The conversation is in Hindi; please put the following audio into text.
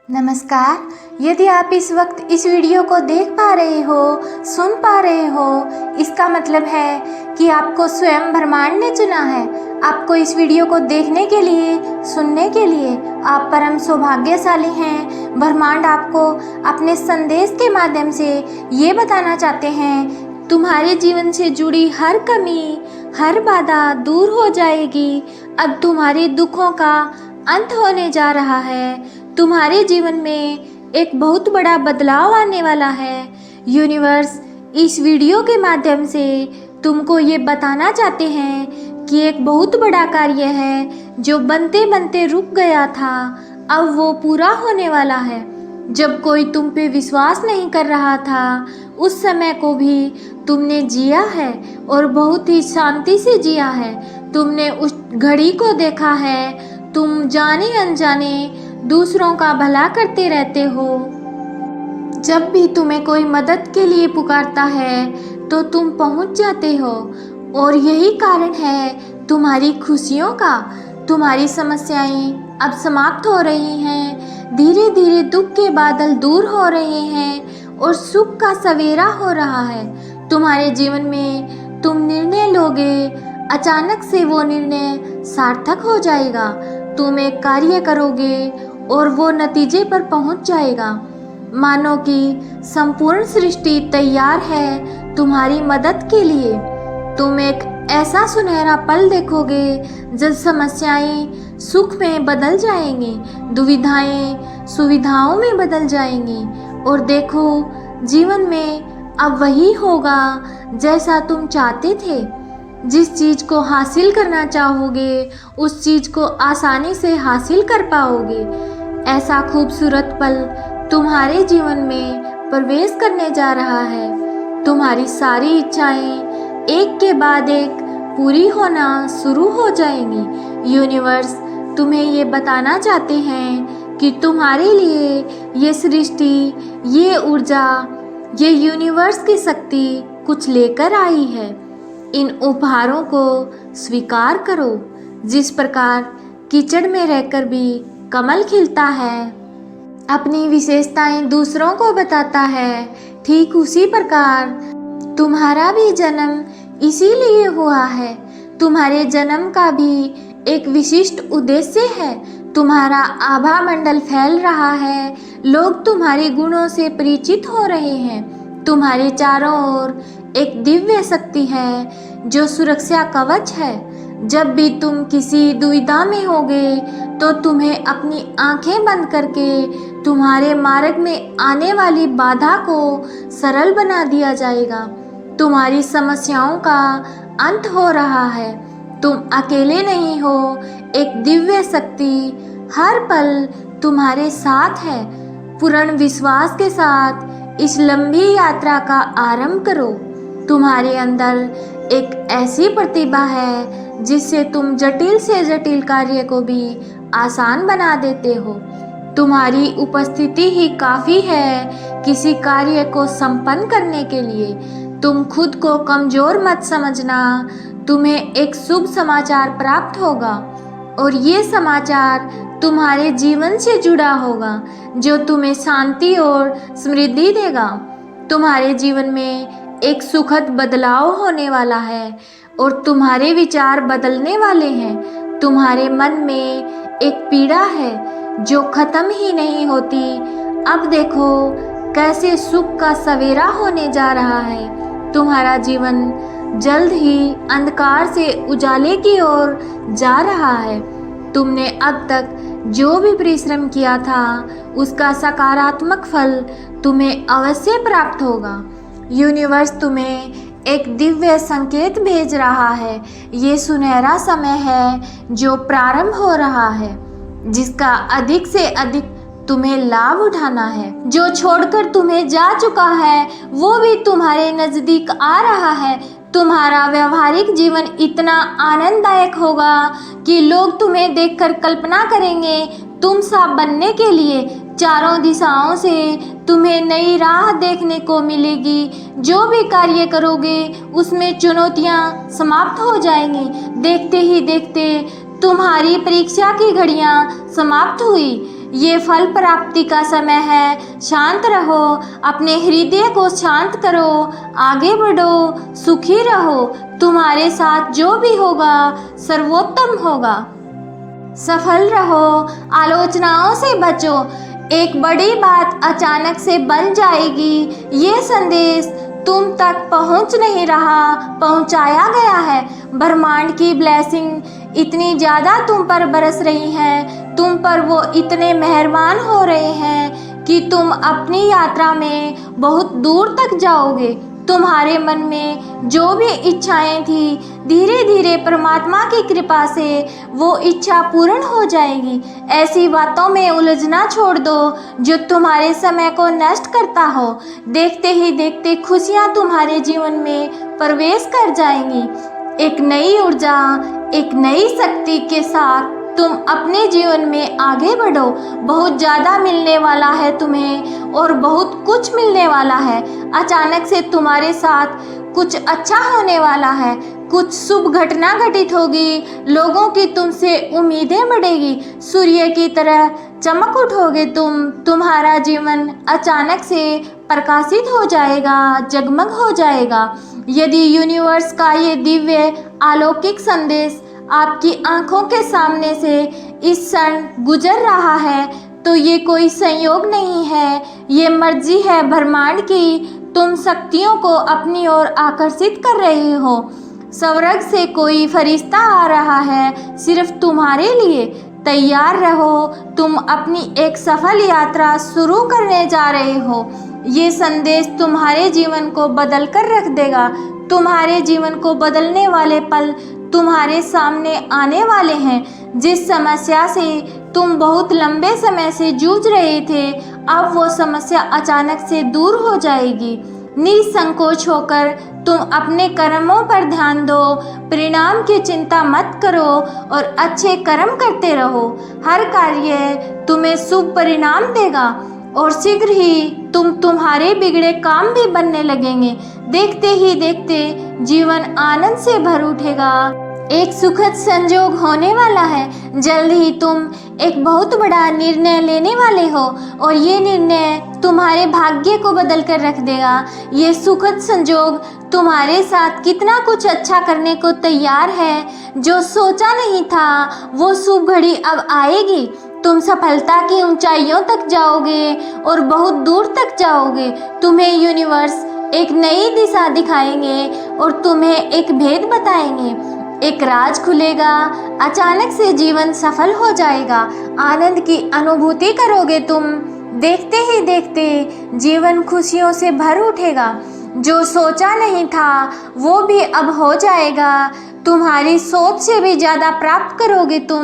नमस्कार। यदि आप इस वक्त इस वीडियो को देख पा रहे हो, सुन पा रहे हो, इसका मतलब है कि आपको स्वयं ब्रह्मांड ने चुना है। आपको इस वीडियो को देखने के लिए, सुनने के लिए आप परम सौभाग्यशाली हैं। ब्रह्मांड आपको अपने संदेश के माध्यम से ये बताना चाहते हैं, तुम्हारे जीवन से जुड़ी हर कमी, हर बाधा दूर हो जाएगी। अब तुम्हारे दुखों का अंत होने जा रहा है। तुम्हारे जीवन में एक बहुत बड़ा बदलाव आने वाला है। यूनिवर्स इस वीडियो के माध्यम से तुमको ये बताना चाहते हैं कि एक बहुत बड़ा कार्य है जो बनते बनते रुक गया था, अब वो पूरा होने वाला है। जब कोई तुम पे विश्वास नहीं कर रहा था, उस समय को भी तुमने जिया है और बहुत ही शांति से जिया है। तुमने उस घड़ी को देखा है। तुम जाने अनजाने दूसरों का भला करते रहते हो। जब भी तुम्हें कोई मदद के लिए पुकारता है तो तुम पहुंच जाते हो, और यही कारण है तुम्हारी खुशियों का। तुम्हारी समस्याएं अब समाप्त हो रही हैं। धीरे धीरे दुख के बादल दूर हो रहे हैं और सुख का सवेरा हो रहा है। तुम्हारे जीवन में तुम निर्णय लोगे, अचानक से वो निर्णय सार्थक हो जाएगा। तुम एक कार्य करोगे और वो नतीजे पर पहुंच जाएगा। मानो कि संपूर्ण सृष्टि तैयार है तुम्हारी मदद के लिए। तुम एक ऐसा सुनहरा पल देखोगे जब समस्याएं सुख में बदल जाएंगी, दुविधाएं सुविधाओं में बदल जाएंगी। और देखो, जीवन में अब वही होगा जैसा तुम चाहते थे। जिस चीज़ को हासिल करना चाहोगे, उस चीज़ को आसानी से हासिल कर पाओगे। ऐसा खूबसूरत पल तुम्हारे जीवन में प्रवेश करने जा रहा है। तुम्हारी सारी इच्छाएं एक के बाद एक पूरी होना शुरू हो जाएंगी। यूनिवर्स तुम्हें ये बताना चाहते हैं कि तुम्हारे लिए ये सृष्टि, ये ऊर्जा, ये यूनिवर्स की शक्ति कुछ लेकर आई है। इन उपहारों को स्वीकार करो। जिस प्रकार कीचड़ में रहकर भी कमल खिलता है, अपनी विशेषताएं दूसरों को बताता है, ठीक उसी प्रकार तुम्हारा भी जन्म इसीलिए हुआ है। तुम्हारे जन्म का भी एक विशिष्ट उद्देश्य है। तुम्हारा आभा मंडल फैल रहा है, लोग तुम्हारे गुणों से परिचित हो रहे हैं। तुम्हारे चारों ओर एक दिव्य शक्ति है जो सुरक्षा कवच है। जब भी तुम किसी दुविधा में होगे तो तुम्हें अपनी आंखें बंद करके तुम्हारे मार्ग में आने वाली बाधा को सरल बना दिया जाएगा। तुम्हारी समस्याओं का अंत हो रहा है। तुम अकेले नहीं हो, एक दिव्य शक्ति हर पल तुम्हारे साथ है। पूर्ण विश्वास के साथ इस लंबी यात्रा का आरंभ करो। तुम्हारे अंदर एक ऐसी प्रतिभा है जिससे तुम जटिल से जटिल कार्य को भी आसान बना देते हो। तुम्हारी उपस्थिति ही काफ़ी है किसी कार्य को संपन्न करने के लिए। तुम खुद को कमज़ोर मत समझना। तुम्हें एक शुभ समाचार प्राप्त होगा, और ये समाचार तुम्हारे जीवन से जुड़ा होगा जो तुम्हें शांति और समृद्धि देगा। तुम्हारे जीवन में एक सुखद बदलाव होने वाला है और तुम्हारे विचार बदलने वाले हैं। तुम्हारे मन में एक पीड़ा है जो खत्म ही नहीं होती। अब देखो कैसे सुख का सवेरा होने जा रहा है। तुम्हारा जीवन जल्द ही अंधकार से उजाले की ओर जा रहा है। तुमने अब तक जो भी परिश्रम किया था उसका सकारात्मक फल तुम्हें अवश्य प्राप्त होगा। यूनिवर्स तुम्हें एक दिव्य संकेत भेज रहा है। ये सुनहरा समय है जो प्रारंभ हो रहा है, जिसका अधिक से अधिक तुम्हें लाभ उठाना है। जो छोड़कर तुम्हें जा चुका है वो भी तुम्हारे नज़दीक आ रहा है। तुम्हारा व्यवहारिक जीवन इतना आनंददायक होगा कि लोग तुम्हें देखकर कल्पना करेंगे तुम सा बनने के लिए। चारों दिशाओं से तुम्हें नई राह देखने को मिलेगी। जो भी कार्य करोगे उसमें चुनौतियां समाप्त हो जाएंगी। देखते ही देखते तुम्हारी परीक्षा की घड़ियां समाप्त हुई। ये फल प्राप्ति का समय है। शांत रहो, अपने हृदय को शांत करो, आगे बढ़ो, सुखी रहो। तुम्हारे साथ जो भी होगा सर्वोत्तम होगा। सफल रहो, आलोचनाओं से बचो। एक बड़ी बात अचानक से बन जाएगी। ये संदेश तुम तक पहुंच नहीं रहा, पहुंचाया गया है। ब्रह्मांड की ब्लेसिंग इतनी ज़्यादा तुम पर बरस रही है, तुम पर वो इतने मेहरबान हो रहे हैं कि तुम अपनी यात्रा में बहुत दूर तक जाओगे। तुम्हारे मन में जो भी इच्छाएं थी, धीरे धीरे परमात्मा की कृपा से वो इच्छा पूर्ण हो जाएगी। ऐसी बातों में उलझना छोड़ दो जो तुम्हारे समय को नष्ट करता हो। देखते ही देखते खुशियां तुम्हारे जीवन में प्रवेश कर जाएंगी। एक नई ऊर्जा, एक नई शक्ति के साथ तुम अपने जीवन में आगे बढ़ो। बहुत ज़्यादा मिलने वाला है तुम्हें और बहुत कुछ मिलने वाला है। अचानक से तुम्हारे साथ कुछ अच्छा होने वाला है, कुछ शुभ घटना घटित होगी। लोगों की तुमसे उम्मीदें बढ़ेगी, सूर्य की तरह चमक उठोगे तुम। तुम्हारा जीवन अचानक से प्रकाशित हो जाएगा, जगमग हो जाएगा। यदि यूनिवर्स का ये दिव्य अलौकिक संदेश आपकी आंखों के सामने से इस क्षण गुजर रहा है तो ये कोई संयोग नहीं है, ये मर्जी है ब्रह्मांड की। तुम शक्तियों को अपनी ओर आकर्षित कर रहे हो। स्वर्ग से कोई फरिश्ता आ रहा है सिर्फ तुम्हारे लिए। तैयार रहो, तुम अपनी एक सफल यात्रा शुरू करने जा रहे हो। ये संदेश तुम्हारे जीवन को बदल कर रख देगा। तुम्हारे जीवन को बदलने वाले पल तुम्हारे सामने आने वाले हैं। जिस समस्या से तुम बहुत लंबे समय से जूझ रहे थे, अब वो समस्या अचानक से दूर हो जाएगी। निसंकोच होकर तुम अपने कर्मों पर ध्यान दो, परिणाम की चिंता मत करो और अच्छे कर्म करते रहो। हर कार्य तुम्हें शुभ परिणाम देगा और शीघ्र ही तुम्हारे बिगड़े काम भी बनने लगेंगे। देखते ही देखते जीवन आनंद से भर उठेगा। एक सुखद संयोग होने वाला है। जल्द ही तुम एक बहुत बड़ा निर्णय लेने वाले हो और ये निर्णय तुम्हारे भाग्य को बदल कर रख देगा। ये सुखद संयोग तुम्हारे साथ कितना कुछ अच्छा करने को तैयार है। जो सोचा नहीं था वो शुभ घड़ी अब आएगी। तुम सफलता की ऊंचाइयों तक जाओगे और बहुत दूर तक जाओगे। तुम्हें यूनिवर्स एक नई दिशा दिखाएंगे और तुम्हें एक भेद बताएंगे। एक राज खुलेगा। अचानक से जीवन सफल हो जाएगा। आनंद की अनुभूति करोगे तुम। देखते ही देखते जीवन खुशियों से भर उठेगा। जो सोचा नहीं था वो भी अब हो जाएगा। तुम्हारी सोच से भी ज़्यादा प्राप्त करोगे तुम।